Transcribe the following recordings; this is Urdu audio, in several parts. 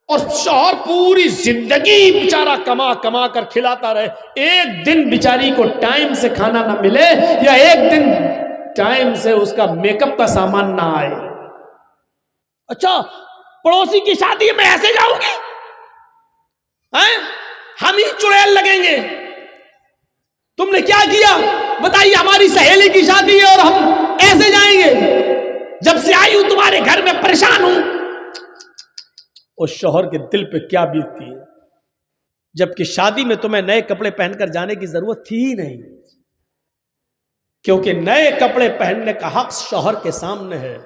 اور شوہر پوری زندگی بیچارہ کما کما کر کھلاتا رہے، ایک دن بیچاری کو ٹائم سے کھانا نہ ملے، یا ایک دن ٹائم سے اس کا میک اپ کا سامان نہ آئے. اچھا پڑوسی کی شادی میں ایسے جاؤں گی؟ ہم ہی چڑیل لگیں گے. تم نے کیا کیا بتائیے؟ ہماری سہیلی کی شادی ہے اور ہم ایسے جائیں گے؟ جب سے آئی ہوں تمہارے گھر میں پریشان ہوں. اس شوہر کے دل پہ کیا بیتتی ہے، جبکہ شادی میں تمہیں نئے کپڑے پہن کر جانے کی ضرورت تھی ہی نہیں، کیونکہ نئے کپڑے پہننے کا حق شوہر کے سامنے ہے.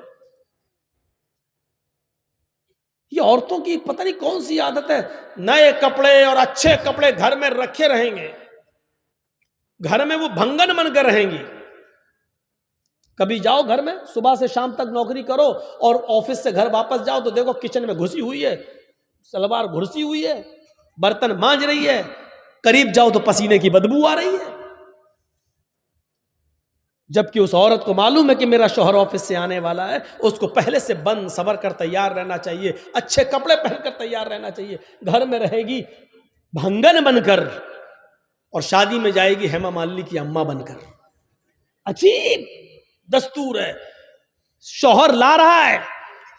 یہ عورتوں کی پتہ نہیں کون سی عادت ہے، نئے کپڑے اور اچھے کپڑے گھر میں رکھے رہیں گے، گھر میں وہ بھنگن بن کر رہیں گی. کبھی جاؤ گھر میں، صبح سے شام تک نوکری کرو اور آفس سے گھر واپس جاؤ تو دیکھو کچن میں گھسی ہوئی ہے، سلوار گھسی ہوئی ہے، برتن مانج رہی ہے، قریب جاؤ تو پسینے کی بدبو آ رہی ہے. جبکہ اس عورت کو معلوم ہے کہ میرا شوہر آفس سے آنے والا ہے، اس کو پہلے سے بند سنور کر تیار رہنا چاہیے، اچھے کپڑے پہن کر تیار رہنا چاہیے. گھر میں رہے گی بھنگن بن کر، اور شادی میں جائے گی ہیما مالنی کی اماں بن کر. عجیب دستور ہے. شوہر لا رہا ہے،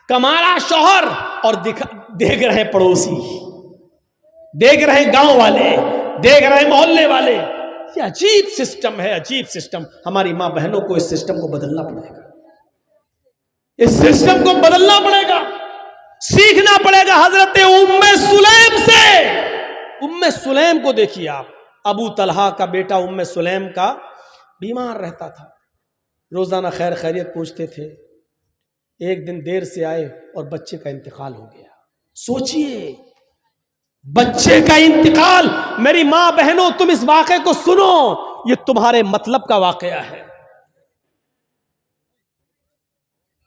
کما رہا شوہر، اور دیکھ رہے پڑوسی، دیکھ رہے گاؤں والے، دیکھ رہے محلے والے. یہ عجیب سسٹم ہے، عجیب سسٹم. ہماری ماں بہنوں کو اس سسٹم کو بدلنا پڑے گا، اس سسٹم کو بدلنا پڑے گا، سیکھنا پڑے گا حضرت ام سلیم سے. ام سلیم کو دیکھیے آپ، ابو طلحہ کا بیٹا ام سلیم کا بیمار رہتا تھا، روزانہ خیر خیریت پوچھتے تھے. ایک دن دیر سے آئے اور بچے کا انتقال ہو گیا. سوچئے بچے کا انتقال. میری ماں بہنوں تم اس واقعے کو سنو، یہ تمہارے مطلب کا واقعہ ہے.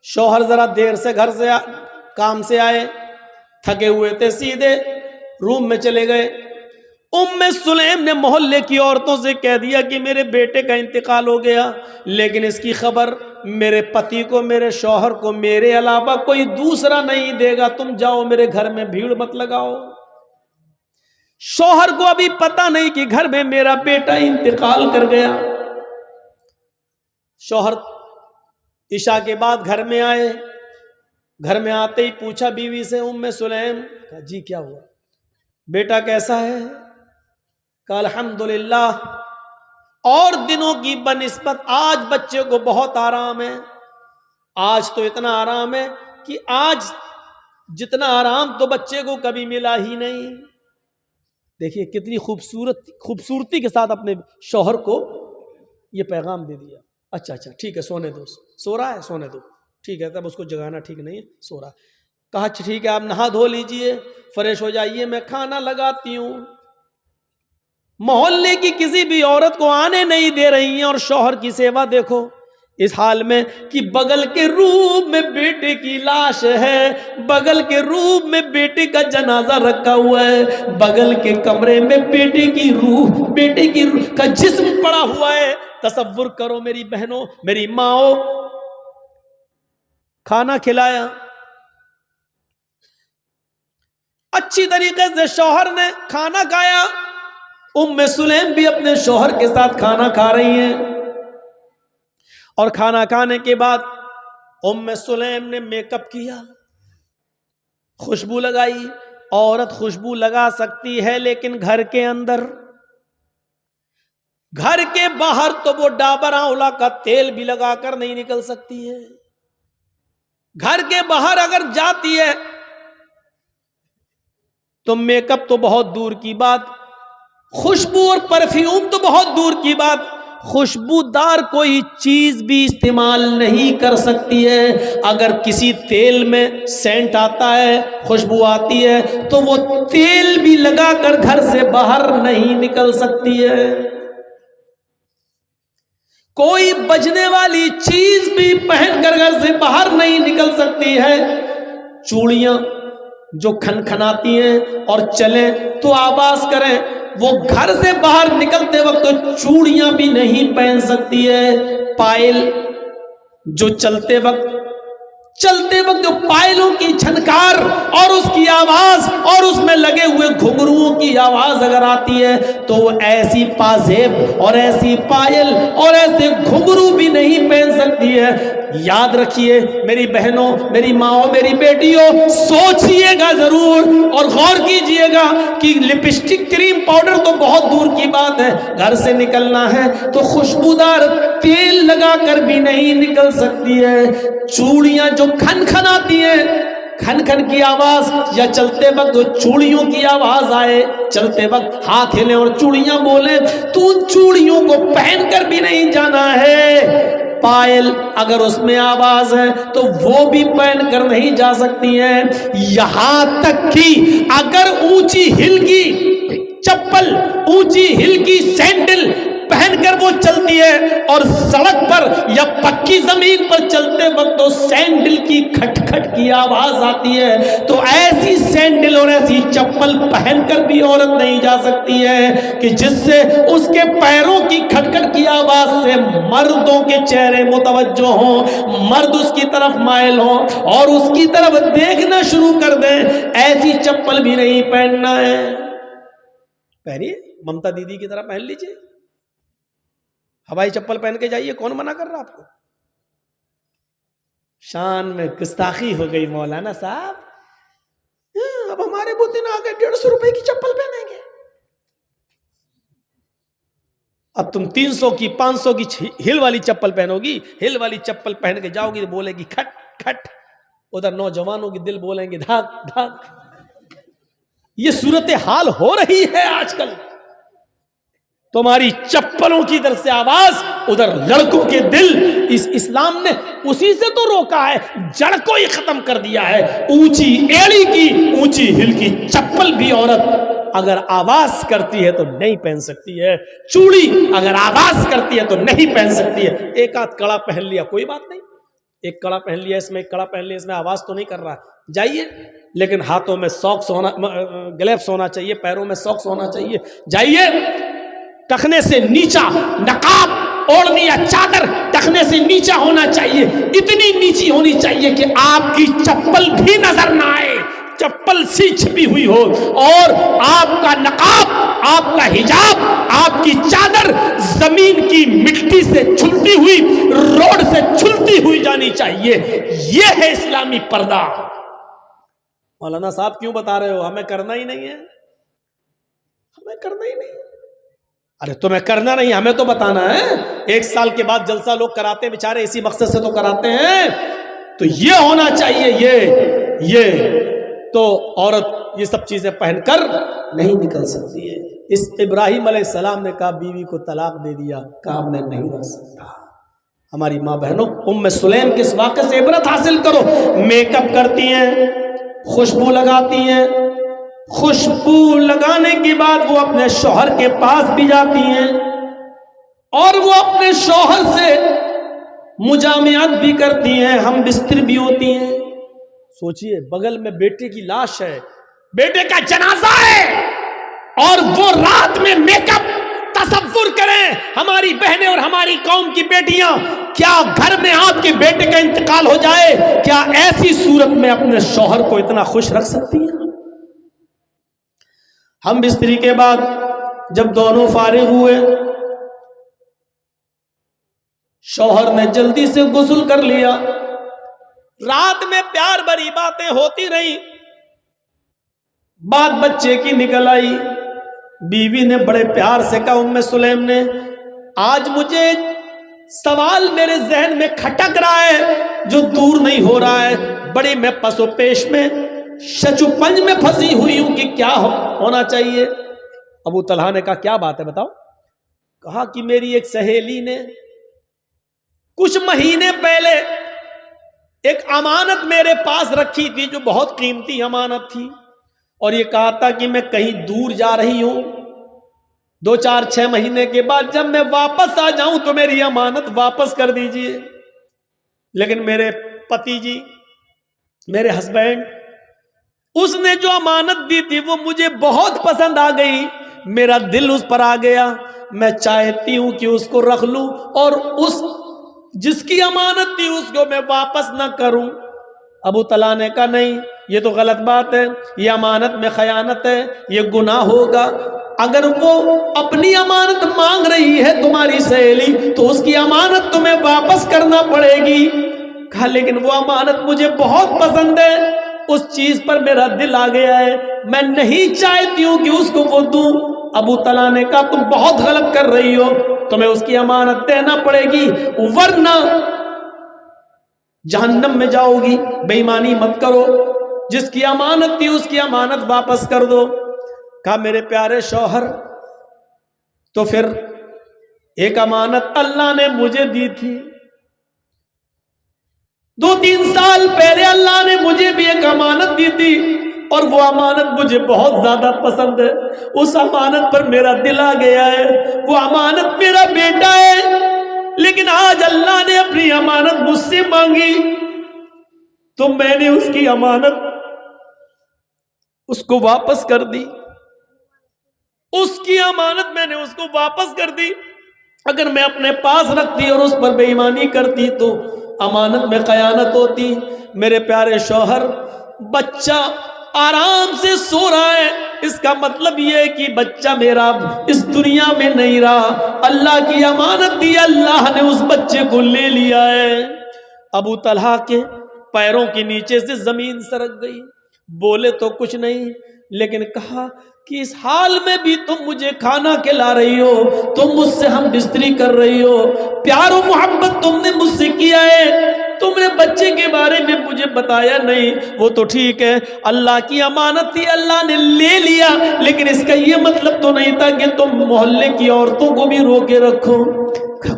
شوہر ذرا دیر سے گھر سے کام سے آئے، تھکے ہوئے تھے، سیدھے روم میں چلے گئے. ام سلیم نے محلے کی عورتوں سے کہہ دیا کہ میرے بیٹے کا انتقال ہو گیا، لیکن اس کی خبر میرے پتی کو، میرے شوہر کو میرے علاوہ کوئی دوسرا نہیں دے گا. تم جاؤ، میرے گھر میں بھیڑ مت لگاؤ. شوہر کو ابھی پتہ نہیں کہ گھر میں میرا بیٹا انتقال کر گیا. شوہر عشاء کے بعد گھر میں آئے. گھر میں آتے ہی پوچھا بیوی سے، ام سلیم، کہا جی کیا ہوا، بیٹا کیسا ہے؟ کہا الحمدللہ، اور دنوں کی بنسبت آج بچے کو بہت آرام ہے. آج تو اتنا آرام ہے کہ آج جتنا آرام تو بچے کو کبھی ملا ہی نہیں. دیکھیے کتنی خوبصورتی کے ساتھ اپنے شوہر کو یہ پیغام دے دیا. اچھا ٹھیک ہے، سونے دو. سو رہا ہے، سونے دو. ٹھیک ہے، تب اس کو جگانا ٹھیک نہیں ہے، سو رہا. کہا ٹھیک ہے، آپ نہا دھو لیجئے، فریش ہو جائیے، میں کھانا لگاتی ہوں. محلے کی کسی بھی عورت کو آنے نہیں دے رہی ہیں، اور شوہر کی سیوا دیکھو اس حال میں کہ بغل کے روم میں بیٹے کی لاش ہے، بغل کے روم میں بیٹے کا جنازہ رکھا ہوا ہے، بغل کے کمرے میں بیٹے کی روح کا جسم پڑا ہوا ہے. تصور کرو میری بہنوں، میری ماؤں، کھانا کھلایا اچھی طریقے سے، شوہر نے کھانا کھایا. ام سلیم بھی اپنے شوہر کے ساتھ کھانا کھا رہی ہیں، اور کھانا کھانے کے بعد ام سلیم نے میک اپ کیا، خوشبو لگائی. عورت خوشبو لگا سکتی ہے لیکن گھر کے اندر، گھر کے باہر تو وہ ڈابر آنولا کا تیل بھی لگا کر نہیں نکل سکتی ہے. گھر کے باہر اگر جاتی ہے تو میک اپ تو بہت دور کی بات، خوشبو اور پرفیوم تو بہت دور کی بات، خوشبودار کوئی چیز بھی استعمال نہیں کر سکتی ہے. اگر کسی تیل میں سینٹ آتا ہے، خوشبو آتی ہے، تو وہ تیل بھی لگا کر گھر سے باہر نہیں نکل سکتی ہے. کوئی بجنے والی چیز بھی پہن کر گھر سے باہر نہیں نکل سکتی ہے. چوڑیاں جو کھنکھناتی ہیں اور چلیں تو آواز کریں، وہ گھر سے باہر نکلتے وقت تو چوڑیاں بھی نہیں پہن سکتی ہے. پائل جو چلتے وقت چلتے وقت جو پائلوں کی چھنکار اور اس کی آواز اور اس میں لگے ہوئے گھنگروؤں کی آواز اگر آتی ہے تو وہ ایسی پازیب اور ایسی پائل اور ایسے گھنگرو بھی نہیں پہن سکتی ہے. یاد رکھیے میری بہنوں، میری ماؤں، میری بیٹیوں، سوچئے گا ضرور اور غور کیجئے گا کہ لپسٹک، کریم، پاؤڈر تو بہت دور کی بات ہے، گھر سے نکلنا ہے تو خوشبودار تیل لگا کر بھی نہیں نکل سکتی ہے. چوڑیاں جو کھن کھن آتی ہیں، کھن کھن کی آواز، یا چلتے وقت چوڑیوں کی آواز آئے، چلتے وقت ہاتھ ہلیں اور چوڑیاں بولیں، تو ان چوڑیوں کو پہن کر بھی نہیں جانا ہے. پائل اگر اس میں آواز ہے تو وہ بھی پہن کر نہیں جا سکتی ہیں. یہاں تک کہ اگر اونچی ہل کی چپل، اونچی ہل کی سینڈل پہن کر وہ چلتی ہے اور سڑک پر یا پکی زمین پر چلتے وقت تو سینڈل کی کھٹ کھٹ کی آواز آتی ہے، تو ایسی سینڈل اور ایسی چپل پہن کر بھی عورت نہیں جا سکتی ہے کہ جس سے اس کے پیروں کی کھٹ کھٹ کی آواز سے مردوں کے چہرے متوجہ ہوں، مرد اس کی طرف مائل ہوں اور اس کی طرف دیکھنا شروع کر دیں. ایسی چپل بھی نہیں پہننا ہے. پہنیے، ممتا دیدی کی طرح پہن لیجئے، ہوائی چپل پہن کے جائیے، کون منع کر رہا آپ کو؟ شان میں گستاخی ہو گئی مولانا صاحب. اب ہمارے بوتن آ گئے 150 روپے کی چپل پہنیں گے. اب تم 300 کی 500 کی ہل والی چپل پہنو گی، ہل والی چپل پہن کے جاؤ گی تو بولے گی کھٹ کھٹ، ادھر نوجوانوں کی دل بولیں گے دھاک دھاک. یہ صورتحال ہو رہی ہے آج کل. تمہاری چپلوں کی طرف سے آواز، ادھر لڑکوں کے دل. اس اسلام نے اسی سے تو روکا ہے، جڑ کو ہی ختم کر دیا ہے. اونچی ایڑی کی، اونچی ہل کی چپل بھی عورت اگر آواز کرتی ہے تو نہیں پہن سکتی ہے. چوڑی اگر آواز کرتی ہے تو نہیں پہن سکتی ہے. ایک آدھ کڑا پہن لیا کوئی بات نہیں، ایک کڑا پہن لیا اس میں، ایک کڑا پہن لیا اس میں، آواز تو نہیں کر رہا. جائیے، لیکن ہاتھوں میں ساکس ہونا، گلیوز ہونا چاہیے، پیروں میں ساکس ہونا چاہیے. جائیے، ٹخنے سے نیچا نقاب اوڑھنی یا چادر ٹخنے سے نیچا ہونا چاہیے، اتنی نیچی ہونی چاہیے کہ آپ کی چپل بھی نظر نہ آئے، چپل سی چھپی ہوئی ہو، اور آپ کا نقاب، آپ کا حجاب، آپ کی چادر زمین کی مٹی سے چھلتی ہوئی، روڈ سے چھلتی ہوئی جانی چاہیے. یہ ہے اسلامی پردہ. مولانا صاحب کیوں بتا رہے ہو؟ ہمیں کرنا ہی نہیں ہے، ہمیں کرنا ہی نہیں. ارے تمہیں کرنا نہیں، ہمیں تو بتانا ہے. 1 سال کے بعد جلسہ لوگ کراتے ہیں بیچارے، اسی مقصد سے تو کراتے ہیں. تو یہ ہونا چاہیے، یہ تو عورت یہ سب چیزیں پہن کر نہیں نکل سکتی ہے. اس ابراہیم علیہ السلام نے کہا بیوی کو طلاق دے دیا، کہا میں نہیں رہ سکتا. ہماری ماں بہنوں، ام سلیم کے اس واقعے سے عبرت حاصل کرو. میک اپ کرتی ہیں، خوشبو لگاتی ہیں، خوشبو لگانے کے بعد وہ اپنے شوہر کے پاس بھی جاتی ہیں اور وہ اپنے شوہر سے مجامعت بھی کرتی ہیں، ہم بستر بھی ہوتی ہیں. سوچئے، بغل میں بیٹے کی لاش ہے، بیٹے کا جنازہ ہے، اور وہ رات میں میک اپ. تصور کریں ہماری بہنیں اور ہماری قوم کی بیٹیاں، کیا گھر میں آپ کے بیٹے کا انتقال ہو جائے، کیا ایسی صورت میں اپنے شوہر کو اتنا خوش رکھ سکتی ہیں؟ ہم بستری کے بعد جب دونوں فارغ ہوئے، شوہر نے جلدی سے غسل کر لیا. رات میں پیار بھری باتیں ہوتی رہی، بات بچے کی نکل آئی. بیوی نے بڑے پیار سے کہا، ام سلیم نے، آج مجھے سوال میرے ذہن میں کھٹک رہا ہے جو دور نہیں ہو رہا ہے. بڑی میں پس و پیش میں، شچ و پنج میں پھنسی ہوئی ہوں کہ کیا ہونا چاہیے. ابو طلحہ نے کہا کیا بات ہے بتاؤ. کہا کہ میری ایک سہیلی نے کچھ مہینے پہلے ایک امانت میرے پاس رکھی تھی جو بہت قیمتی امانت تھی، اور یہ کہا تھا کہ میں کہیں دور جا رہی ہوں، 2 4 6 مہینے کے بعد جب میں واپس آ جاؤں تو میری امانت واپس کر دیجئے. لیکن میرے پتی جی، میرے ہسبینڈ، اس نے جو امانت دی تھی وہ مجھے بہت پسند آ گئی، میرا دل اس پر آ گیا. میں چاہتی ہوں کہ اس کو رکھ لوں اور اس جس کی امانت تھی اس کو میں واپس نہ کروں. ابو طلحہ نے کہا نہیں، یہ تو غلط بات ہے، یہ امانت میں خیانت ہے، یہ گناہ ہوگا۔ اگر وہ اپنی امانت مانگ رہی ہے تمہاری سہیلی تو اس کی امانت تمہیں واپس کرنا پڑے گی۔ کہا لیکن وہ امانت مجھے بہت پسند ہے، اس چیز پر میرا دل آ گیا ہے، میں نہیں چاہتی ہوں کہ اس کو وہ دوں۔ ابو طلحہ نے کہا تم بہت غلط کر رہی ہو، تمہیں اس کی امانت دینا پڑے گی ورنہ جہنم میں جاؤ گی، بے ایمانی مت کرو، جس کی امانت تھی اس کی امانت واپس کر دو۔ کہا میرے پیارے شوہر، تو پھر ایک امانت اللہ نے مجھے دی تھی، 2-3 سال پہلے اللہ نے مجھے بھی ایک امانت دی تھی، اور وہ امانت مجھے بہت زیادہ پسند ہے، اس امانت پر میرا دل آ گیا ہے، وہ امانت میرا بیٹا ہے، لیکن آج اللہ نے اپنی امانت مجھ سے مانگی تو میں نے اس کی امانت اس کو واپس کر دی، اس کی امانت میں نے اس کو واپس کر دی۔ اگر میں اپنے پاس رکھتی اور اس پر بے ایمانی کرتی تو امانت میں خیانت ہوتی۔ میرے پیارے شوہر، بچہ آرام سے سو رہا ہے، اس کا مطلب یہ ہے کہ بچہ میرا اس دنیا میں نہیں رہا، اللہ کی امانت دی، اللہ نے اس بچے کو لے لیا ہے۔ ابو طلحہ کے پیروں کے نیچے سے زمین سرک گئی، بولے تو کچھ نہیں، لیکن کہا کہ اس حال میں بھی تم مجھے کھانا کھلا رہی ہو، تم مجھ سے ہم بستری کر رہی ہو، پیار و محبت تم نے مجھ سے کیا ہے، تم نے بچے کے بارے میں مجھے بتایا نہیں۔ وہ تو ٹھیک ہے، اللہ کی امانت تھی، اللہ نے لے لیا، لیکن اس کا یہ مطلب تو نہیں تھا کہ تم محلے کی عورتوں کو بھی روکے رکھو۔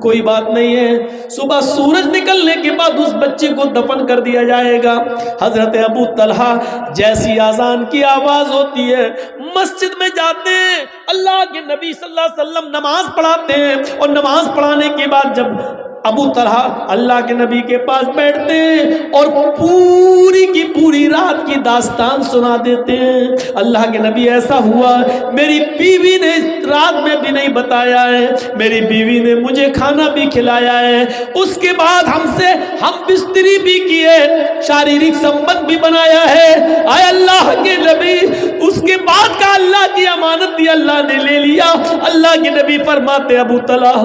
کوئی بات نہیں ہے، صبح سورج نکلنے کے بعد اس بچے کو دفن کر دیا جائے گا۔ حضرت ابو طلحہ جیسی اذان کی آواز ہوتی ہے مسجد میں جاتے ہیں، اللہ کے نبی صلی اللہ علیہ وسلم نماز پڑھاتے ہیں، اور نماز پڑھانے کے بعد جب ابو طلحہ اللہ کے نبی کے پاس بیٹھتے ہیں اور پوری کی پوری رات کی داستان سنا دیتے ہیں۔ اللہ کے نبی ایسا ہوا، میری بیوی نے رات میں بھی نہیں بتایا ہے، میری بیوی نے مجھے کھانا بھی کھلایا ہے، اس کے بعد ہم بستری بھی کیے، شاریرک سمبند بھی بنایا ہے، اے اللہ کے نبی، اس کے بعد کا اللہ کی امانت دی، اللہ نے لے لیا۔ اللہ کے نبی فرماتے ابو طلحہ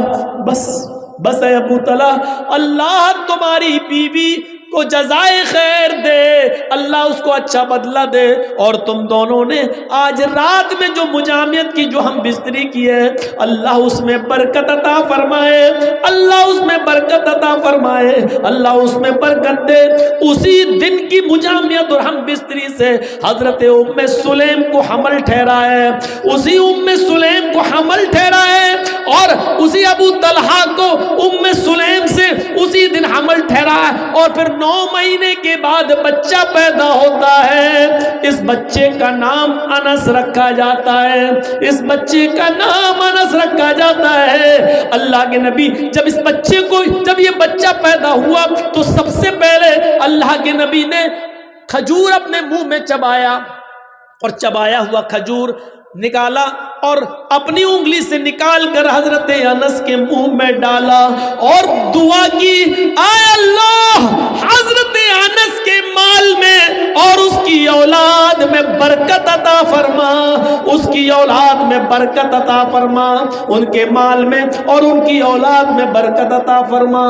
بس اے ابو طلحہ، اللہ تمہاری بیوی کو جزائے خیر دے، اللہ اس کو اچھا بدلہ دے، اور تم دونوں نے آج رات میں جو مجامعت کی، جو ہم بستری کی ہے، اللہ اس میں برکت عطا فرمائے، اللہ اس میں برکت عطا فرمائے، اللہ اس میں برکت دے۔ اسی دن کی مجامعت اور ہم بستری سے حضرت ام سلیم کو حمل ٹھہرا ہے، اسی ام سلیم کو حمل ٹھہرا ہے، اور اسی ابو طلحہ کو ام سلیم سے اسی دن حمل ٹھہرا ہے، اور پھر 9 مہینے کے بعد بچہ پیدا ہوتا ہے۔ اس بچے کا نام انس رکھا جاتا ہے، اس بچے کا نام انس رکھا جاتا ہے۔ اللہ کے نبی جب یہ بچہ پیدا ہوا تو سب سے پہلے اللہ کے نبی نے کھجور اپنے منہ میں چبایا، اور چبایا ہوا کھجور نکالا اور اپنی انگلی سے نکال کر حضرت انس کے منہ میں ڈالا اور دعا کی، اے اللہ حضرت انس کے مال میں اور اس کی اولاد میں برکت عطا فرما، اس کی اولاد میں برکت عطا فرما، ان کے مال میں اور ان کی اولاد میں برکت عطا فرما۔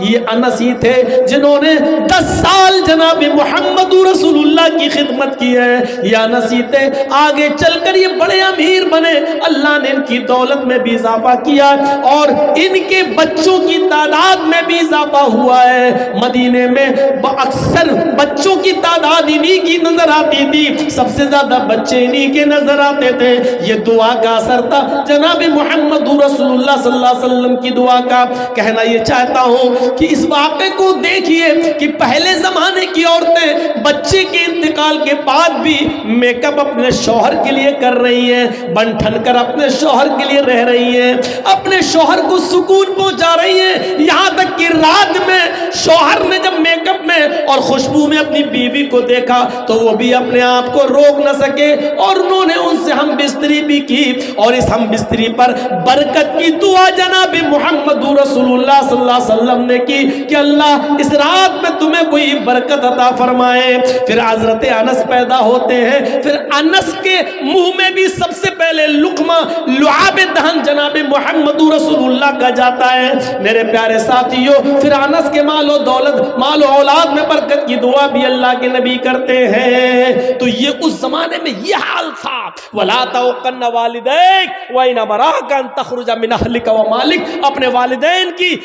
یہ انس ہی تھے جنہوں نے 10 سال جناب محمد رسول اللہ کی خدمت کی ہے، یہ انس ہی تھے، آگے چل کر یہ بڑے امیر بنے، اللہ نے ان کی دولت میں بھی اضافہ کیا اور ان کے بچوں کی تعداد میں بھی اضافہ ہوا ہے۔ مدینے میں اکثر بچوں کی تعداد انہی کی نظر آتی تھی، سب سے زیادہ بچے انہی کے نظر آتے تھے۔ یہ دعا کا اثر تھا جناب محمد رسول اللہ صلی اللہ علیہ وسلم کی دعا کا۔ کہنا یہ چاہتا ہوں کہ اس واقعے کو دیکھیے کہ پہلے زمانے کی عورتیں بچے کے انتقال کے بعد بھی میک اپ اپنے شوہر کے لیے کر رہی ہیں، بن ٹھن کر اپنے شوہر کے لیے رہ رہی ہیں، اپنے شوہر کو سکون پہنچا رہی ہیں، یہاں تک کہ رات میں شوہر نے جب میک اپ میں اور خوشبو میں اپنی بیوی کو دیکھا دیکھا تو وہ بھی اپنے آپ کو روک نہ سکے اور انہوں نے ان سے ہم بستری بھی کی اور اس ہم بستری پر برکت کی دعا جناب محمد رسول اللہ صلی اللہ علیہ وسلم نے کی کہ اللہ اس رات میں تمہیں کوئی برکت عطا فرمائے۔ پھر حضرت انس پیدا ہوتے ہیں، پھر انس کے منہ میں بھی سب سے پہلے لقمہ لعاب دہن جناب محمد رسول اللہ کا جاتا ہے۔ میرے پیارے ساتھیوں، پھر انس کے مال و دولت، مال و اولاد میں برکت کی دعا بھی اللہ کے نبی کرتے ہیں۔ تو یہ اس زمانے میں یہ حال تھا۔ وَلَا تَوْقَنَّ وَالِدَيْكَ وَإِنْ أَمَرَاكَ أَن تَخْرُجَ مِنْ أَهْلِكَ وَمَالِكَ، اپنے والدین کی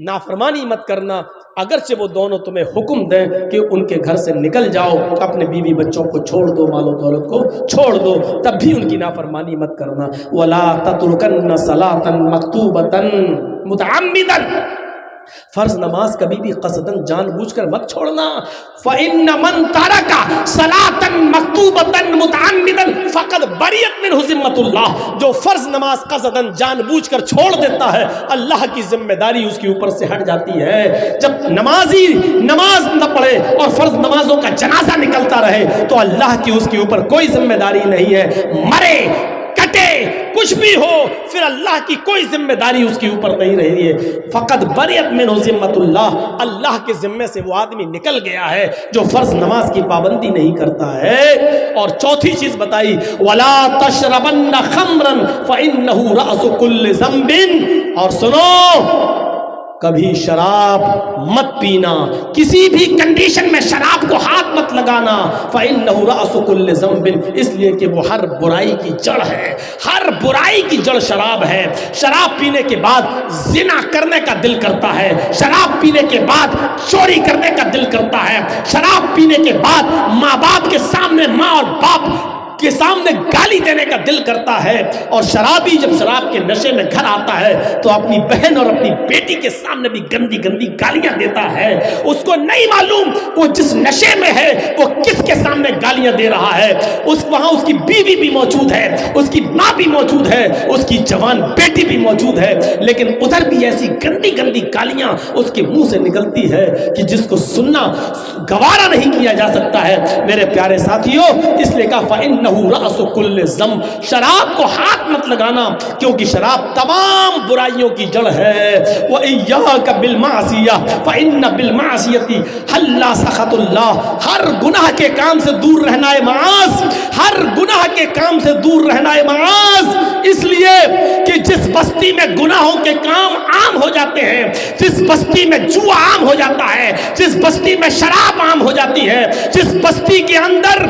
نافرمانی مت کرنا، اگرچہ وہ دونوں تمہیں حکم دیں کہ ان کے گھر سے نکل جاؤ، اپنے بیوی بچوں کو چھوڑ دو، مال و دولت کو چھوڑ دو، تب بھی ان کی نافرمانی مت کرنا۔ وَلَا تَتْرُكَنَّ صَلَاةً مَكْتُوبَةً مُتَعَمِّدًا، فرض نماز کبھی بھی قصداً جان بوجھ کر مت چھوڑنا۔ فَإِنَّ مَن تَرَكَ صَلَاةً مَكْتُوبَةً مُتَعَمِّدًا فَقَدْ بَرِئَتْ مِنْهُ ذِمَّةُ اللَّهِ، جو فرض نماز قصداً جان بوجھ کر چھوڑ دیتا ہے، اللہ کی ذمہ داری اس کے اوپر سے ہٹ جاتی ہے۔ جب نمازی نماز نہ پڑھے اور فرض نمازوں کا جنازہ نکلتا رہے تو اللہ کی اس کے اوپر کوئی ذمہ داری نہیں ہے، مرے کٹے کچھ بھی ہو، پھر اللہ کی کوئی ذمہ داری اس کے اوپر نہیں رہی ہے۔ فقط بریت منہ ذمۃ اللہ، اللہ کے ذمے سے وہ آدمی نکل گیا ہے جو فرض نماز کی پابندی نہیں کرتا ہے۔ اور چوتھی چیز بتائی، ولا تشربن خمرا فانہ رأس کل ذنب، اور سنو کبھی شراب مت پینا، کسی بھی کنڈیشن میں شراب کو ہاتھ مت لگانا۔ فإنہ رأس کل ذنب، اس لیے کہ وہ ہر برائی کی جڑ ہے، ہر برائی کی جڑ شراب ہے۔ شراب پینے کے بعد زنا کرنے کا دل کرتا ہے، شراب پینے کے بعد چوری کرنے کا دل کرتا ہے، شراب پینے کے بعد ماں باپ کے سامنے، ماں اور باپ کے سامنے گالی دینے کا دل کرتا ہے۔ اور شرابی جب شراب کے نشے میں گھر آتا ہے تو اپنی بہن اور اپنی بیٹی کے سامنے بھی گندی گندی گالیاں دیتا ہے۔ اس کو نہیں معلوم وہ جس نشے میں ہے وہ کس کے سامنے گالیاں دے رہا ہے۔ وہاں اس کی بیوی بھی موجود ہے، اس کی ماں بھی موجود ہے، اس کی جوان بیٹی بھی موجود ہے، لیکن ادھر بھی ایسی گندی گندی گالیاں اس کے منہ سے نکلتی ہے کہ جس کو سننا گوارا نہیں کیا جا سکتا ہے۔ میرے پیارے ساتھیوں، اس لیے کہا فإنہ رأس کل ذنب، شراب کو ہاتھ مت لگانا کیونکہ شراب تمام برائیوں کی جڑ ہے۔ وإیاک بالمعصیہ فإن بالمعصیۃ حل سخط اللہ، ہر گناہ کے کام سے دور رہنا ہے معاذ، ہر گناہ کے کام سے دور رہنا ہے معاذ، اس لیے کہ جس بستی میں گناہوں کے کام عام ہو جاتے ہیں، جس بستی میں جوا عام ہو جاتا ہے، جس بستی میں شراب عام ہو جاتی ہے، جس بستی کے اندر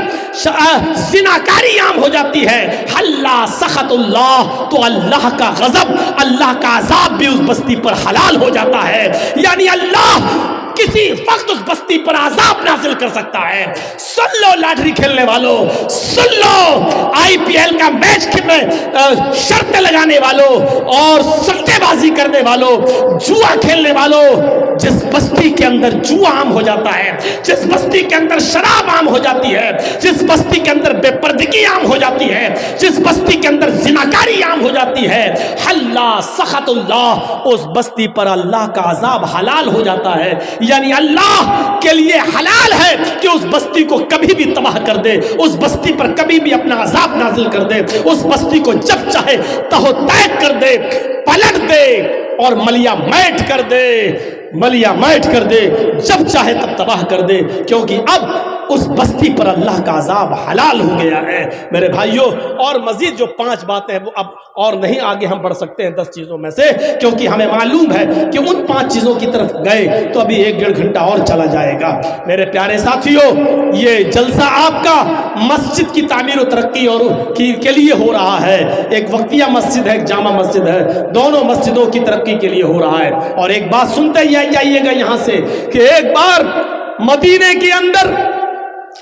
زناکاری عام ہو جاتی ہے، حلا سخط اللہ، تو اللہ کا غضب، اللہ کا عذاب بھی اس بستی پر حلال ہو جاتا ہے۔ یعنی اللہ کسی وقت اس بستی پر عذاب نازل کر سکتا ہے۔ سن لو لاٹری کھیلنے والوں، سن لو آئی پی ایل کا میچ میں شرطیں لگانے والوں اور سٹے بازی کرنے والوں، جوا کھیلنے والوں، جس بستی کے اندر جوا عام ہو جاتا ہے، جس بستی کے اندر شراب عام ہو جاتی ہے، جس بستی کے اندر بے پردگی عام ہو جاتی ہے، جس بستی کے اندر زناکاری عام ہو جاتی ہے، حلا سخط اللہ، اس بستی پر اللہ کا عذاب حلال ہو جاتا ہے۔ یعنی اللہ کے لیے حلال ہے کہ اس بستی کو کبھی بھی تباہ کر دے، اس بستی پر کبھی بھی اپنا عذاب نازل کر دے، اس بستی کو جب چاہے تہو تیگ کر دے، پلٹ دے اور ملیا میٹ کر دے، ملیا میٹ کر دے، جب چاہے تب تباہ کر دے، کیونکہ اب اس بستی پر اللہ کا عذاب حلال ہو گیا ہے۔ میرے بھائیوں، اور مزید جو 5 باتیں ہیں وہ اب اور نہیں آگے ہم بڑھ سکتے ہیں 10 چیزوں میں سے، کیونکہ ہمیں معلوم ہے کہ ان 5 چیزوں کی طرف گئے تو ابھی 1-1.5 گھنٹہ اور چلا جائے گا۔ میرے پیارے ساتھیوں، یہ جلسہ آپ کا مسجد کی تعمیر و ترقی اور کے لیے ہو رہا ہے۔ ایک وقتیہ مسجد ہے، ایک جامع مسجد ہے، دونوں مسجدوں کی ترقی کے لیے ہو رہا ہے۔ اور ایک بات سنتے ہی آئیے گا یہاں سے کہ ایک بار مدینے کے اندر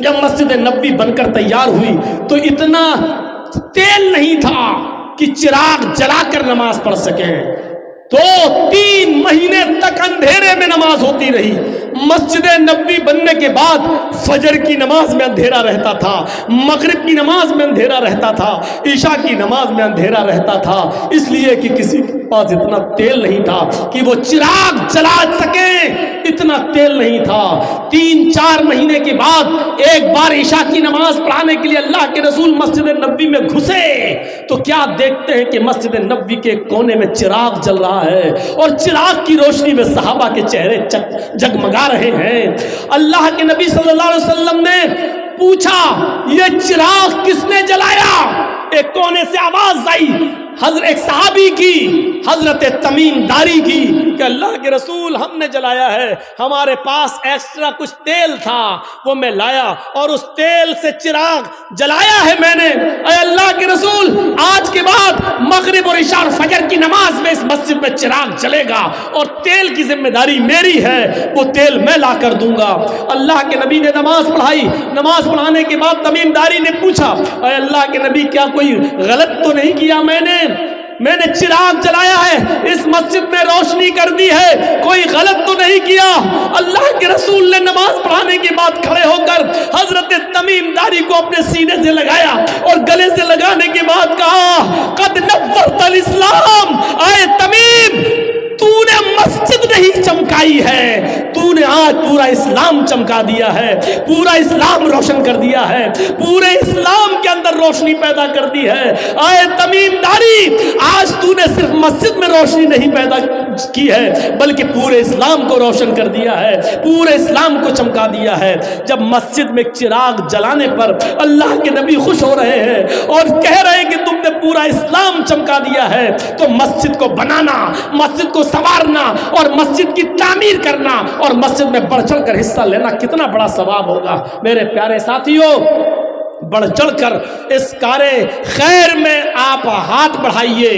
جب مسجد نبوی بن کر تیار ہوئی تو اتنا تیل نہیں تھا کہ چراغ جلا کر نماز پڑھ سکیں، تو 3 مہینے تک اندھیرے میں نماز ہوتی رہی۔ مسجد نبوی بننے کے بعد فجر کی نماز میں اندھیرا رہتا تھا، مغرب کی نماز میں اندھیرا رہتا تھا، عشاء کی نماز میں اندھیرا رہتا تھا، اس لیے کہ کسی کے پاس اتنا تیل نہیں تھا کہ وہ چراغ جلا سکیں۔ اتنا تیل نہیں تھا. 3-4 مہینے کے بعد ایک بار عشاء کی نماز پڑھانے کے لیے اللہ کے رسول مسجد نبوی میں گھسے تو کیا دیکھتے ہیں کہ مسجد نبوی کے کونے میں چراغ جل رہا ہے اور چراغ کی روشنی میں صحابہ کے چہرے جگمگا رہے ہیں. اللہ کے نبی صلی اللہ علیہ وسلم نے پوچھا یہ چراغ کس نے جلایا؟ ایک کونے سے آواز آئی حضرت ایک صحابی کی، حضرت تمیم داری کی کہ اللہ کے رسول ہم نے جلایا ہے، ہمارے پاس ایکسٹرا کچھ تیل تھا وہ میں لایا اور اس تیل سے چراغ جلایا ہے میں نے. اے اللہ کے رسول آج کے بعد مغرب اور عشاء اور فجر کی نماز میں اس مسجد میں چراغ جلے گا اور تیل کی ذمہ داری میری ہے، وہ تیل میں لا کر دوں گا. اللہ کے نبی نے نماز پڑھائی. نماز پڑھانے کے بعد تمیم داری نے پوچھا اے اللہ کے نبی کیا کوئی غلط تو نہیں کیا میں نے چراغ جلایا ہے، اس مسجد میں روشنی کر دی ہے، کوئی غلط تو نہیں کیا؟ اللہ کے رسول نے نماز پڑھانے کے بعد کھڑے ہو کر حضرت تمیم داری کو اپنے سینے سے لگایا اور گلے سے لگانے کے بعد کہا قد نورت الاسلام. اے تمیم تو نے مسجد نہیں چمکائی ہے، تو نے آج پورا اسلام چمکا دیا ہے، پورا اسلام روشن کر دیا ہے، پورے اسلام کے اندر روشنی پیدا کر دی ہے. اے تمیم داری آج تو نے صرف مسجد میں روشنی نہیں پیدا کی ہے بلکہ پورے اسلام کو روشن کر دیا ہے، پورے اسلام کو چمکا دیا ہے. جب مسجد میں چراغ جلانے پر اللہ کے نبی خوش ہو رہے ہیں اور کہہ رہے ہیں کہ تم نے پورا اسلام چمکا دیا ہے تو مسجد کو بنانا، مسجد کو سنوارنا اور مسجد کی تعمیر کرنا اور مسجد میں بڑھ چڑھ کر حصہ لینا کتنا بڑا ثواب ہوگا. میرے پیارے ساتھیوں بڑھ چڑھ کر اس کار خیر میں آپ ہاتھ بڑھائیے.